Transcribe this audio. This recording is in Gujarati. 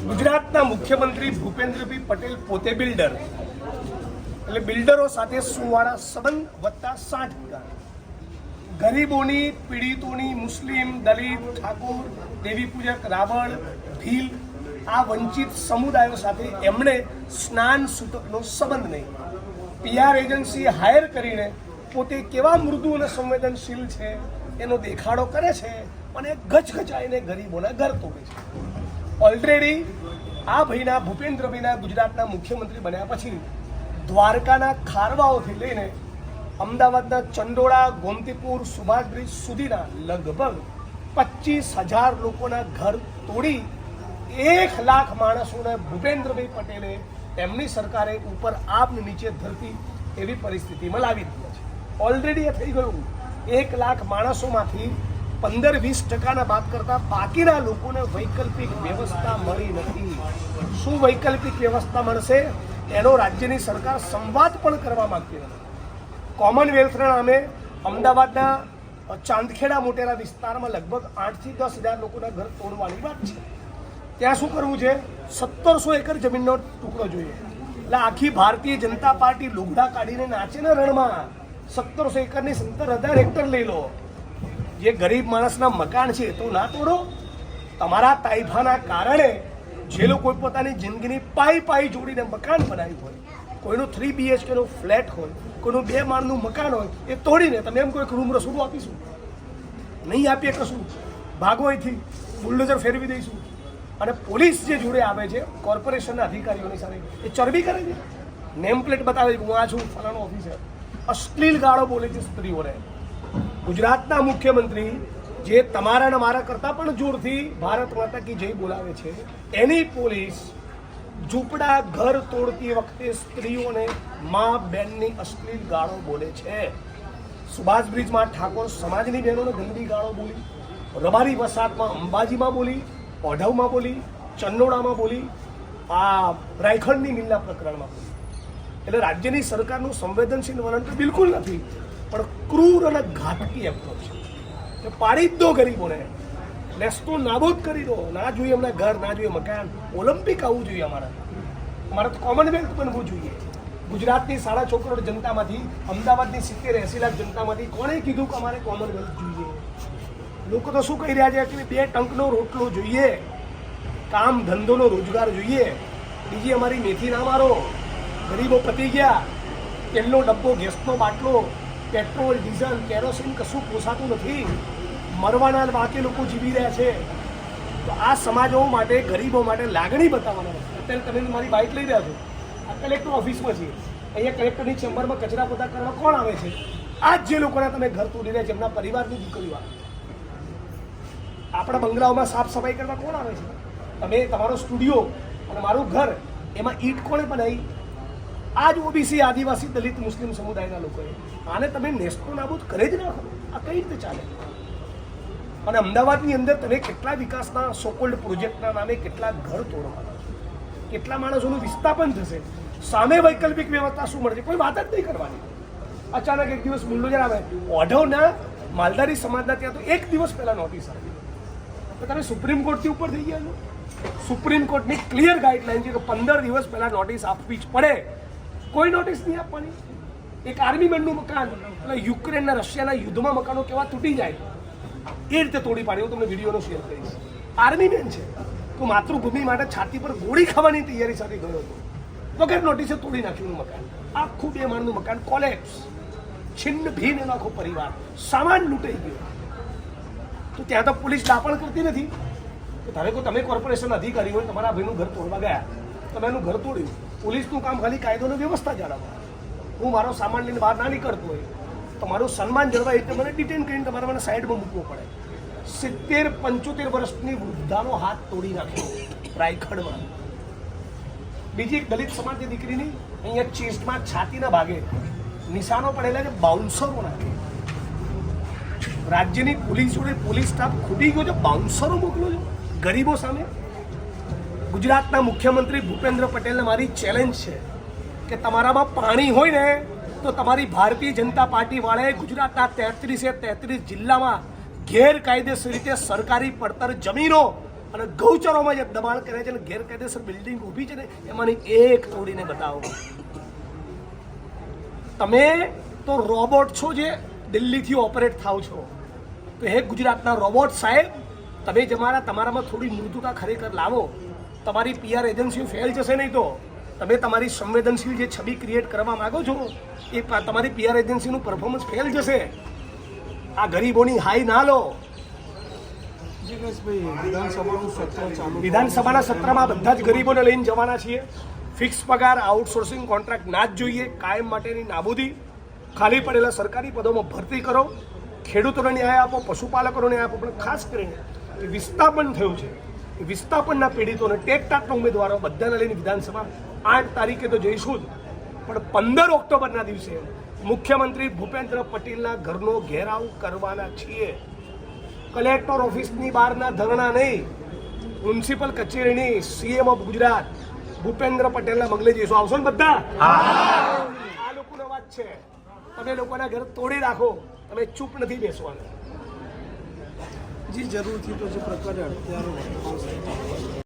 ગુજરાતના મુખ્યમંત્રી ભૂપેન્દ્રભાઈ પટેલ પોતે બિલ્ડર, એટલે બિલ્ડરો સાથે સુવાળા સંબંધ વત્તા 60 ગરીબોની, પીડિતોની, મુસ્લિમ, દલિત, ઠાકોર, દેવી પૂજક, રાવળ, ભીલ આ વંચિત સમુદાયો સાથે એમણે સ્નાન સૂતકનો સંબંધ નહીં. PR એજન્સી હાયર કરીને પોતે કેવા મૃદુ અને સંવેદનશીલ છે એનો દેખાડો કરે છે અને ગચગચાઈને ગરીબોના ઘર તોડે છે. ઓલરેડી આ ભાઈના ભૂપેન્દ્રભાઈના ગુજરાતના મુખ્યમંત્રી બન્યા પછી દ્વારકાના ખારવાઓથી લઈને અમદાવાદના ચંડોળા, ગોમતીપુર, સુભાષ બ્રિજ સુધીના લગભગ 25,000 લોકોના ઘર તોડી 1 લાખ માણસોને ભૂપેન્દ્રભાઈ પટેલે તેમની સરકારે ઉપર આબ નીચે ધરતી એવી પરિસ્થિતિમાં લાવી દીધા છે. ઓલરેડી એ થઈ ગયું. 1 લાખ માણસોમાંથી 15-20% બાદ કરતા બાકીના લોકોને વૈકલ્પિક વ્યવસ્થા મળી નથી. શું વૈકલ્પિક વ્યવસ્થા મળશે એનો રાજ્યની સરકાર સંવાદ પણ કરવા માંગતી નથી. કોમનવેલ્થના નામે અમદાવાદના ચાંદખેડા મોટેરા વિસ્તારમાં લગભગ 8 થી 10,000 લોકોના ઘર તોડવાની વાત છે. ત્યાં શું કરવું છે? 1700 એકર જમીનનો ટુકડો જોઈએ. એટલે આખી ભારતીય જનતા પાર્ટી લુગડા કાઢીને નાચે ને રણમાં. 1700 એકરની 17,000 હેક્ટર લઈ લો. જે ગરીબ માણસના મકાન છે તો ના તોડો. તમારા તાઇફાના કારણે જે લોકો પોતાની જિંદગીની પાઈ જોડીને મકાન બનાવ્યું હોય, કોઈનું 3 BHK નો ફ્લેટ હોય, કોઈનું 2 માળનું મકાન હોય, એ તોડીને તમે એમ કોઈ રૂમ રસોડું આપીશું? નહીં આપીએ કશું. ભાગો અહીંથી, બુલડોઝર ફેરવી દઈશું. અને પોલીસ જે જોડે આવે છે કોર્પોરેશનના અધિકારીઓની સાથે, એ ચરબી કરે છે. નેમ પ્લેટ બતાવે છે, હું આ છું, ફલાણો ઓફિસર. અશ્લીલ ગાળો બોલે છે સ્ત્રીઓને. ગુજરાતના મુખ્યમંત્રી જે તમારા ને મારા કરતા પણ જોરથી ભારત માતા કી જય બોલાવે છે, એની પોલીસ ઝૂંપડા ઘર તોડતી વખતે સ્ત્રીઓને મા બહેનની અશ્લીલ ગાળો બોલે છે. સુભાષ બ્રિજમાં ઠાકોર સમાજની બહેનોને ગંદી ગાળો બોલી, રબારી વસાહતમાં અંબાજીમાં બોલી, ઓઢવમાં બોલી, ચંડોળામાં બોલી, આ રાયખંડની મિલના પ્રકરણમાં બોલી. એટલે રાજ્યની સરકારનું સંવેદનશીલ વલણ તો બિલકુલ નથી, પણ ક્રૂર અને ઘાતકી એપ્રોચ છે. પાડી જ દો ગરીબોને, નેસ્તો નાબૂદ કરી દો. ના જોઈએ અમને ઘર, ના જોઈએ મકાન. ઓલિમ્પિક આવવું જોઈએ અમારે તો કોમનવેલ્થ બનવું જોઈએ. ગુજરાતની 6.5 કરોડ જનતામાંથી, અમદાવાદની 70-80 લાખ જનતામાંથી કોણે કીધું કે અમારે કોમનવેલ્થ જોઈએ? લોકો તો શું કહી રહ્યા છે કે 2 ટંકનો રોટલો જોઈએ, કામ ધંધોનો રોજગાર જોઈએ, બીજી અમારી મેથી ના મારો. ગરીબો પતી ગયા. તેલનો ડબ્બો, ગેસનો બાટલો, પેટ્રોલ, ડીઝલ, કેરોસીન કશું પોસાતું નથી. મરવાના વાકે લોકો જીવી રહ્યા છે. તો આ સમાજો માટે, ગરીબો માટે લાગણી બતાવવાનો. અત્યારે તમે મારી બાઇક લઈ રહ્યા છો, આ કલેક્ટર ઓફિસમાં છીએ. અહીંયા કલેક્ટરની ચેમ્બરમાં કચરા પોતા કરવા કોણ આવે છે? આ જ જે લોકોના તમે ઘર તોડી રહ્યા છે, એમના પરિવારની દીકરીઓ આવે. આપણા બંગલાઓમાં સાફ સફાઈ કરવા કોણ આવે છે? તમે તમારો સ્ટુડિયો અને મારું ઘર, એમાં ઈંટ કોણે બનાવી? આ જ ઓબીસી, આદિવાસી, દલિત, મુસ્લિમ સમુદાયના લોકોએ. આને તમે નેસ્તો નાબૂદ કરે જ નાખો. આ કઈ રીતે ચાલે? અને અમદાવાદની અંદર તમે કેટલા વિકાસના સોકોલ્ડ પ્રોજેક્ટના નામે કેટલા ઘર તોડવાના, કેટલા માણસોનું વિસ્થાપન થશે. સામે વૈકલ્પિક વ્યવસ્થા શું મળશે? કોઈ વાત જ નહીં કરવાની. અચાનક એક દિવસ બુલડોઝર આવે. ઓઢવના માલધારી સમાજના ત્યાં તો 1 દિવસ પહેલા નોટિસ આવી. તો તમે સુપ્રીમ કોર્ટથી ઉપર થઈ ગયા છો. સુપ્રીમ કોર્ટની ક્લિયર ગાઈડલાઈન છે કે 15 દિવસ પહેલા નોટિસ આપવી જ પડે. કોઈ નોટિસ નહીં આપવાની. એક આર્મી મેનનું મકાન, એટલે યુક્રેનના રશિયાના યુદ્ધમાં મકાનો કેવા તૂટી જાય એ રીતે તોડી પાડી. હું તમને વિડીયોનો શેર કરીશ. આર્મી મેન છે તો માતૃભૂમિ માટે છાતી પર ગોળી ખાવાની તૈયારી સાથે ગયો હતો, વગર નોટિસે તોડી નાખ્યું મકાન. આખું 2 માળનું મકાન કોલેપ્સ, છિન્ન ભીન એનો આખો પરિવાર, સામાન લૂંટાઈ ગયો. તો ત્યાં તો પોલીસ દાપણ કરતી નથી. તો ધારે કે તમે કોર્પોરેશન અધિકારી હોય, તમારા ભાઈનું ઘર તોડવા ગયા, તમે એનું ઘર તોડ્યું. પોલીસનું કામ ખાલી કાયદોની વ્યવસ્થા જાળવવા. હું મારો સામાન લઈને બહાર ના નીકળતો હોય તો મારું સન્માન જળવાય એટલે મને ડિટેન કરીને તમારે મને સાઈડમાં મૂકવો પડે. 70-75 વર્ષની વૃદ્ધાનો હાથ તોડી નાખ્યો રાયખંડમાં. બીજી એક દલિત સમાજની દીકરીની અહીંયા ચેસ્ટમાં, છાતીના ભાગે નિશાનો પડેલા છે. બાઉન્સરો નાખે. રાજ્યની પોલીસ જોડે પોલીસ સ્ટાફ ખૂટી ગયો છે, બાઉન્સરો મોકલો છો ગરીબો સામે. ગુજરાતના મુખ્યમંત્રી ભૂપેન્દ્ર પટેલને મારી ચેલેન્જ છે કે તમારામાં પાણી હોય ને તો તમારી ભારતીય જનતા પાર્ટી વાળાએ ગુજરાતના 33 જિલ્લામાં ગેરકાયદેસર રીતે સરકારી પડતર જમીનો અને ગૌચરોમાં જે દબાણ કરે છે અને ગેરકાયદેસર બિલ્ડિંગ ઊભી છે ને એમાંની એક તોડીને બતાવો. તમે તો રોબોટ છો જે દિલ્હીથી ઓપરેટ થાવ છો. તો હે ગુજરાતના રોબોટ સાહેબ, તમે તમારામાં થોડી મૃદુતા ખરેખર લાવો. તમારી PR એજન્સીઓ ફેલ જશે નહીં તો તમે તમારી સંવેદનશીલ જે છબી ક્રિએટ કરવા માંગો છો એ તમારી PR એજન્સીનું પરફોર્મન્સ ફેલ જશે. આ ગરીબોની હાઈ ના લો. વિધાનસભાના સત્રમાં બધા જ ગરીબોને લઈને જવાના છીએ. ફિક્સ પગાર, આઉટસોર્સિંગ કોન્ટ્રાક્ટ ના જ જોઈએ, કાયમ માટેની નાબૂદી, ખાલી પડેલા સરકારી પદોમાં ભરતી કરો, ખેડૂતોને ન્યાય આપો, પશુપાલકોને ન્યાય આપો. પણ ખાસ કરીને વિસ્થાપન થયું છે એ વિસ્થાપનના પીડિતોને ટેકટાટના ઉમેદવારો બધાને લઈને વિધાનસભા 8 તારીખે તો જઈશું જ, પણ 15 ઓક્ટોબરના દિવસે મુખ્યમંત્રી ભૂપેન્દ્ર પટેલના ઘરનો ઘેરાવ કરવાના છીએ. કલેક્ટર ઓફિસની બહારના ધરણા નહીં, મ્યુનિસિપલ કચેરીની, CM ઓફ ગુજરાત ભૂપેન્દ્ર પટેલના બંગલે જઈશું. આવશો ને બધા? આ લોકોનો વાત છે. તમે લોકોના ઘર તોડી રાખો, તમે ચૂપ નથી બેસવાના. જી જરૂરથી તો જે પ્રકારે અત્યારે